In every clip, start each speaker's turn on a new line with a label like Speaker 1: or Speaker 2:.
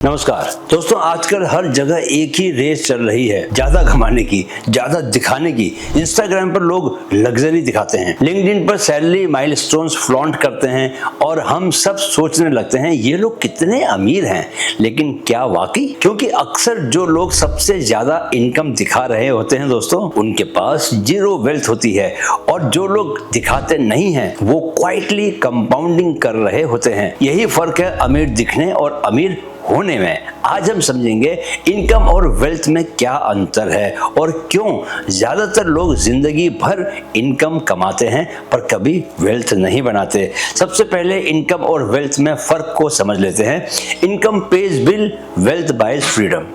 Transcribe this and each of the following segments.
Speaker 1: नमस्कार दोस्तों, आजकल हर जगह एक ही रेस चल रही है, ज्यादा कमाने की, ज्यादा दिखाने की। इंस्टाग्राम पर लोग लग्जरी दिखाते हैं, लिंक्डइन पर सैलरी माइलस्टोन्स फ्लॉन्ट करते हैं और हम सब सोचने लगते हैं ये लोग कितने अमीर हैं। लेकिन क्या वाकई? क्योंकि अक्सर जो लोग सबसे ज्यादा इनकम दिखा रहे होते हैं दोस्तों, उनके पास जीरो वेल्थ होती है, और जो लोग दिखाते नहीं हैं वो क्वाइटली कंपाउंडिंग कर रहे होते हैं। यही फर्क है अमीर दिखने और अमीर होने में। आज हम समझेंगे इनकम और वेल्थ में क्या अंतर है और क्यों ज्यादातर लोग जिंदगी भर इनकम कमाते हैं पर कभी वेल्थ नहीं बनाते। सबसे पहले इनकम और वेल्थ में फर्क को समझ लेते हैं। Income pays bill, wealth buys freedom.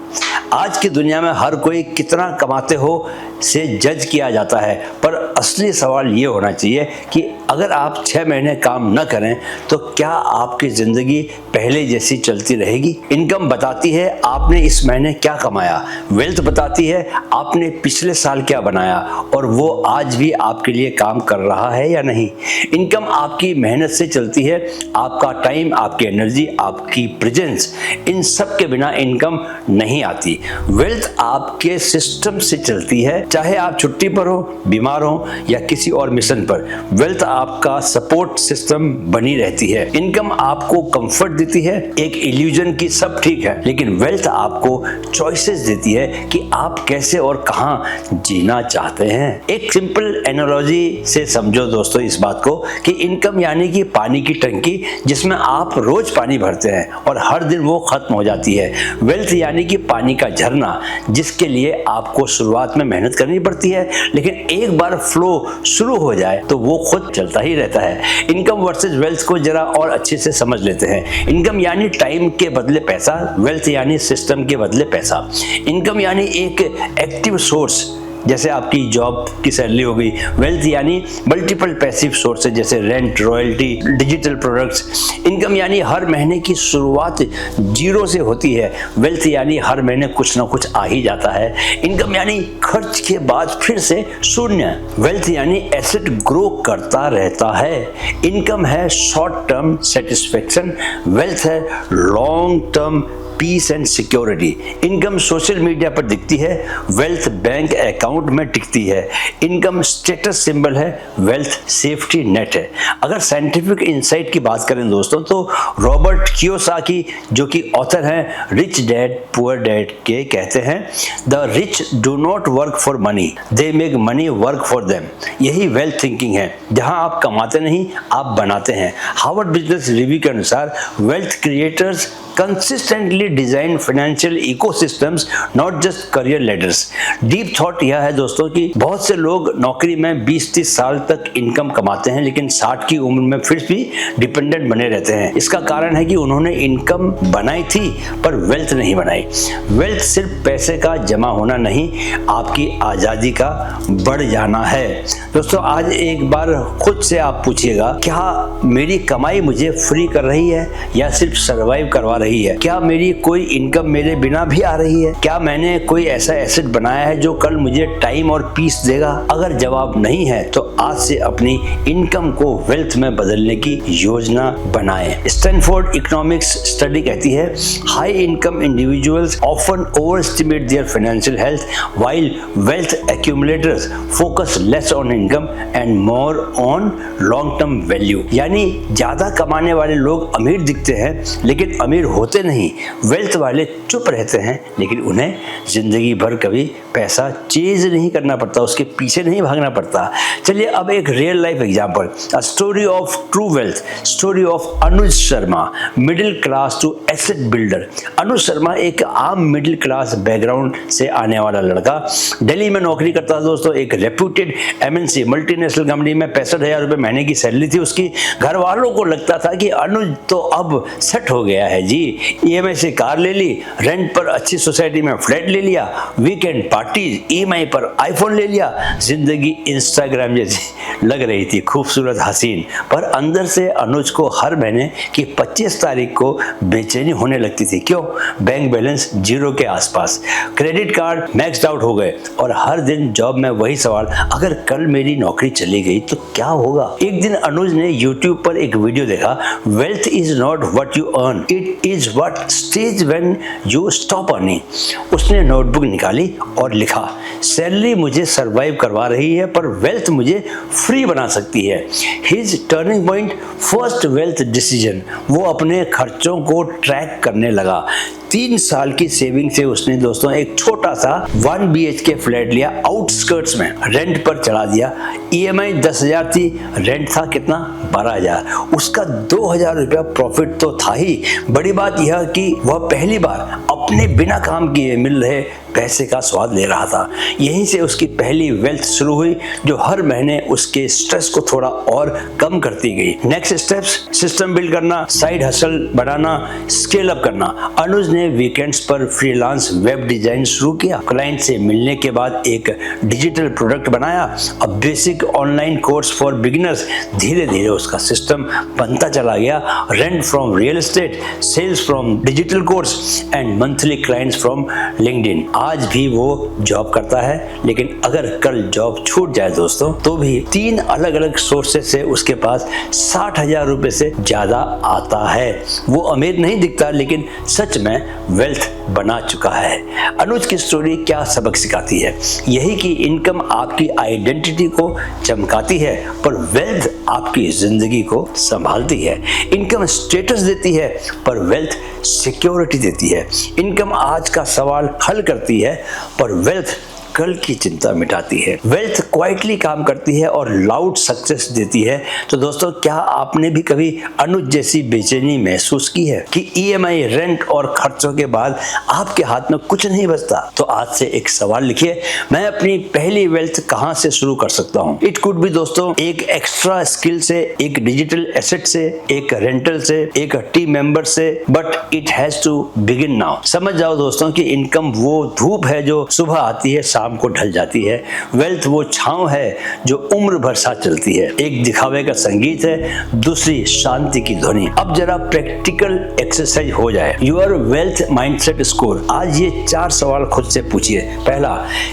Speaker 1: आज की दुनिया में हर कोई कितना कमाते हो से जज किया जाता है, पर असली सवाल ये होना चाहिए कि अगर आप 6 महीने काम न करें तो क्या आपकी जिंदगी पहले जैसी चलती रहेगी? इनकम बताती है आपने इस महीने क्या कमाया, वेल्थ बताती है आपने पिछले साल क्या बनाया और वो आज भी आपके लिए काम कर रहा है या नहीं। इनकम आपकी मेहनत से चलती है, आपका टाइम, आपकी एनर्जी, आपकी प्रेजेंस, इन सब के बिना इनकम नहीं आती। वेल्थ आपके सिस्टम से चलती है, चाहे आप छुट्टी पर हो, बीमार हो या किसी और मिशन पर। वेल्थ आपका सपोर्ट सिस्टम बनी रहती है। इनकम आपको कंफर्ट देती है, एक इल्यूजन की सब ठीक है, लेकिन वेल्थ आपको चॉइसेस देती है कि आप कैसे और कहां जीना चाहते हैं। एक सिंपल एनालॉजी से समझो दोस्तों इस बात को कि इनकम यानी कि पानी की टंकी जिसमें आप रोज पानी भरते हैं और हर दिन वो खत्म हो जाती है। वेल्थ यानी कि पानी का झरना जिसके लिए आपको शुरुआत में मेहनत करनी पड़ती है, लेकिन एक बार फ्लो शुरू हो जाए तो वो खुद चलता ही रहता है। इनकम वर्सेस वेल्थ को जरा और अच्छे से समझ लेते हैं। इनकम यानी टाइम के बदले पैसा, वेल्थ यानी सिस्टम के बदले पैसा। इनकम यानी एक एक्टिव सोर्स जैसे आपकी जॉब की सैलरी हो गई। वेल्थ यानी मल्टीपल पैसिव सोर्सेज जैसे rent, royalty, digital products. Income यानी हर महीने की शुरुआत जीरो से होती है, वेल्थ यानी हर महीने कुछ ना कुछ आ ही जाता है। इनकम यानी खर्च के बाद फिर से शून्य, वेल्थ यानी एसेट ग्रो करता रहता है। इनकम है शॉर्ट टर्म सेटिस्फेक्शन, वेल्थ है long term peace and security. Income social media पर दिखती है, वेल्थ बैंक अकाउंट में टिकती है। इनकम स्टेटस सिंबल है, वेल्थ सेफ्टी नेट है। अगर साइंटिफिक इंसाइट की बात करें दोस्तों तो रॉबर्ट कियोसाकी जो कि ऑथर हैं रिच डैड पुअर डैड के, कहते हैं the rich do not work for money, they make money work for them. यही वेल्थ थिंकिंग है, जहां आप कमाते नहीं आप बनाते हैं। हार्वर्ड बिजनेस रिव्यू के अनुसार wealth creators consistently design financial ecosystems, not just career ladders. Deep thought यह है दोस्तों कि बहुत से लोग नौकरी में 20-30 साल तक इनकम कमाते हैं, लेकिन 60 की उम्र में फिर भी डिपेंडेंट बने रहते हैं। इसका कारण है कि उन्होंने इनकम बनाई थी पर वेल्थ नहीं बनाई। वेल्थ सिर्फ पैसे का जमा होना नहीं, आपकी आजादी का बढ़ जाना है। दोस्तों आज एक बार खुद से आप पूछिएगा, क्या मेरी कमाई मुझे फ्री कर रही है या सिर्फ सर्वाइव करवा रही है? क्या मेरी कोई इनकम मेरे बिना भी आ रही है? क्या मैंने कोई ऐसा एसेट बनाया है जो कल मुझे टाइम और पीस देगा? अगर जवाब नहीं है तो आज से अपनी इनकम को वेल्थ में बदलने की योजना बनाएं। स्टैनफोर्ड इकोनॉमिक्स स्टडी कहती है high income individuals often overestimate their financial health while wealth accumulators focus less on income and more on long term value. यानी ज्यादा कमाने वाले लोग अमीर दिखते हैं लेकिन अमीर होते नहीं। वेल्थ वाले चुप रहते हैं लेकिन उन्हें जिंदगी भर कभी पैसा चेज नहीं करना पड़ता, उसके पीछे नहीं भागना पड़ता। चलिए अब एक real life example, a story of true wealth, story of Anuj Sharma, middle class to asset builder. Anuj Sharma एक आम मिडिल क्लास बैकग्राउंड से आने वाला लड़का, दिल्ली में नौकरी करता था दोस्तों। एक रेप्यूटेड एमएनसी मल्टीनेशनल कंपनी में 65,000 रुपए महीने की सैलरी थी उसकी। घर वालों को लगता था कि अनुज तो अब सेट हो गया है जी, ईएमआई से कार ले ली, रेंट पर अच्छी सोसाइटी में फ्लैट ले लिया, वीकेंड पार्टीज, ईएमआई पर आईफोन ले लिया। जिंदगी इंस्टाग्राम जैसी लग रही थी, खूबसूरत, हसीन। पर अंदर से अनुज को हर महीने की 25 तारीख को बेचैनी होने लगती थी। क्यों? बैंक बैलेंस जीरो के आसपास, क्रेडिट कार्ड मैक्स्ड आउट हो गए और हर दिन जॉब में वही सवाल, अगर कल मेरी नौकरी चली गई तो क्या होगा? एक दिन अनुज ने यूट्यूब पर एक वीडियो देखा, wealth is not what you earn, it is what stage when you stop earning. उसने नोटबुक निकाली और लिखा, सैलरी मुझे सरवाइव करवा रही है पर वेल्थ मुझे फ्री बना सकती है। His turning point, first wealth decision. वो अपने खर्चों को ट्रैक करने लगा। 3 साल की सेविंग से उसने दोस्तों एक छोटा सा 1 BHK फ्लैट लिया आउटस्कर्ट्स में, रेंट पर चढ़ा दिया। EMI 10,000 थी, रेंट था कितना 12,000। उसका 2,000 रुपया प्रॉफिट तो था ही, बड़ी बात यह कि वह पहली बार अपने बिना काम किए मिल रहे पैसे का स्वाद ले रहा था। यहीं से उसकी पहली वेल्थ शुरू हुई जो हर महीने उसके स्ट्रेस को थोड़ा और कम करती गई। नेक्स्ट स्टेप्स, सिस्टम बिल्ड करना, साइड हसल बढ़ाना, स्केल अप करना। अनुज ने वीकेंड्स पर फ्रीलांस वेब डिजाइन शुरू किया। क्लाइंट से मिलने के बाद एक डिजिटल प्रोडक्ट बनाया, a basic online course for beginners. धीरे धीरे उसका सिस्टम बनता चला गया। Rent from real estate, sales from digital course and monthly clients from LinkedIn. आज भी वो जॉब करता है, लेकिन अगर कल जॉब छूट जाए दोस्तों तो भी 3 अलग अलग सोर्सेस से उसके पास 60,000 रुपए से ज्यादा आता है। वो अमीर नहीं दिखता लेकिन सच में वेल्थ बना चुका है। अनुज की स्टोरी क्या सबक सिखाती है? यही कि इनकम आपकी आइडेंटिटी को चमकाती है पर वेल्थ आपकी जिंदगी को संभालती है। इनकम स्टेटस देती है पर वेल्थ सिक्योरिटी देती है। इनकम आज का सवाल हल करती है पर वेल्थ कल की चिंता मिटाती है। वेल्थ क्वाइटली काम करती है और लाउड सक्सेस देती है। तो दोस्तों, क्या आपने भी कभी अनुज जैसी बेचैनी महसूस की है कि EMI, रेंट और खर्चों के बाद आपके हाथ में कुछ नहीं बचता? तो आज से एक सवाल लिखिए, मैं अपनी पहली वेल्थ कहां से शुरू कर सकता हूं? इट कुड बी दोस्तों एक एक्स्ट्रा स्किल से, एक डिजिटल एसेट से, एक रेंटल से, एक टीम मेंबर से, but it has to begin now. समझ जाओ दोस्तों कि इनकम वो धूप है जो सुबह आती है, शाम को ढल जाती है। वेल्थ वो छांव है जो उम्र भर साथ चलती है। एक दिखावे का संगीत है, दूसरी शांति की ध्वनि। अब जरा प्रैक्टिकल एक्सरसाइज हो जाए। Your wealth mindset score. आज ये 4 सवाल खुद से पूछिए। पहला,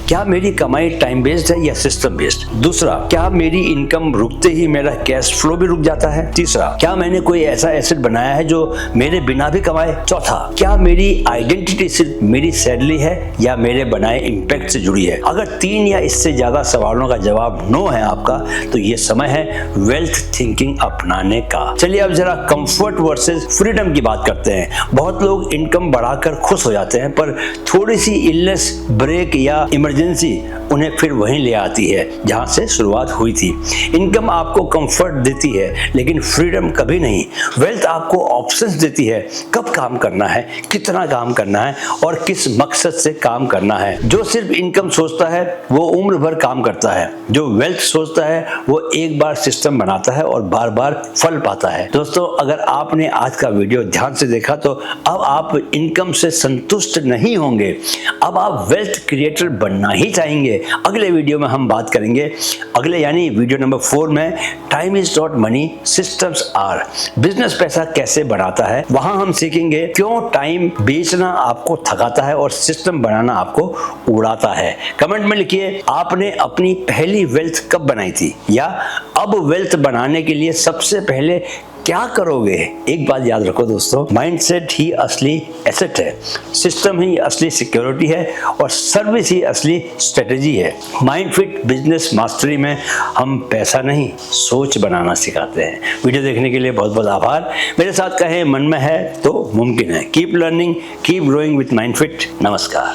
Speaker 1: क्या मेरी कमाई टाइम बेस्ड है या सिस्टम बेस्ड? दूसरा, क्या मेरी इनकम रुकते ही मेरा कैश फ्लो भी रुक जाता है? तीसरा, क्या मैंने कोई ऐसा एसेट बनाया है जो मेरे बिना भी कमाए? चौथा, क्या मेरी आइडेंटिटी सिर्फ मेरी सैलरी है या मेरे बनाए इंपैक्ट से जुड़ी है? अगर 3 या इससे ज्यादा सवालों का जवाब नो है आपका, तो ये समय है वेल्थ थिंकिंग अपनाने का। चलिए अब जरा कंफर्ट वर्सेस फ्रीडम की बात करते हैं। बहुत लोग इनकम बढ़ाकर खुश हो जाते हैं पर थोड़ी सी इलनेस, ब्रेक या इमरजेंसी उन्हें फिर वहीं ले आती है जहां से शुरुआत हुई थी। इनकम आपको कंफर्ट देती है लेकिन फ्रीडम कभी नहीं। वेल्थ आपको ऑप्शंस देती है, कब काम करना है, कितना काम करना है और किस मकसद से काम करना है। जो सिर्फ इनकम सोचता है वो उम्र भर काम करता है। जो वेल्थ सोचता है वो एक बार सिस्टम बनाता है और बार बार फल पाता है। दोस्तों, अगर आपने आज का वीडियो ध्यान से देखा तो अब आप इनकम से संतुष्ट नहीं होंगे, अब आप वेल्थ क्रिएटर बनना ही चाहेंगे। अगले वीडियो में हम बात करेंगे, अगले यानी वीडियो नंबर 4 में, time is not money, systems are. Business पैसा कैसे बनाता है, वहां हम सीखेंगे क्यों टाइम बेचना आपको थकाता है और सिस्टम बनाना आपको उड़ाता है। कमेंट में लिखिए, आपने अपनी पहली वेल्थ कब बनाई थी, या अब वेल्थ बनाने के लिए सबसे पहले क्या करोगे? एक बात याद रखो दोस्तों, माइंडसेट ही असली एसेट है, सिस्टम ही असली सिक्योरिटी है और सर्विस ही असली स्ट्रेटेजी है। माइंड फिट बिजनेस मास्टरी में हम पैसा नहीं, सोच बनाना सिखाते हैं। वीडियो देखने के लिए बहुत बहुत आभार। मेरे साथ कहें, मन में है तो मुमकिन है। Keep learning, keep growing with mind fit. नमस्कार।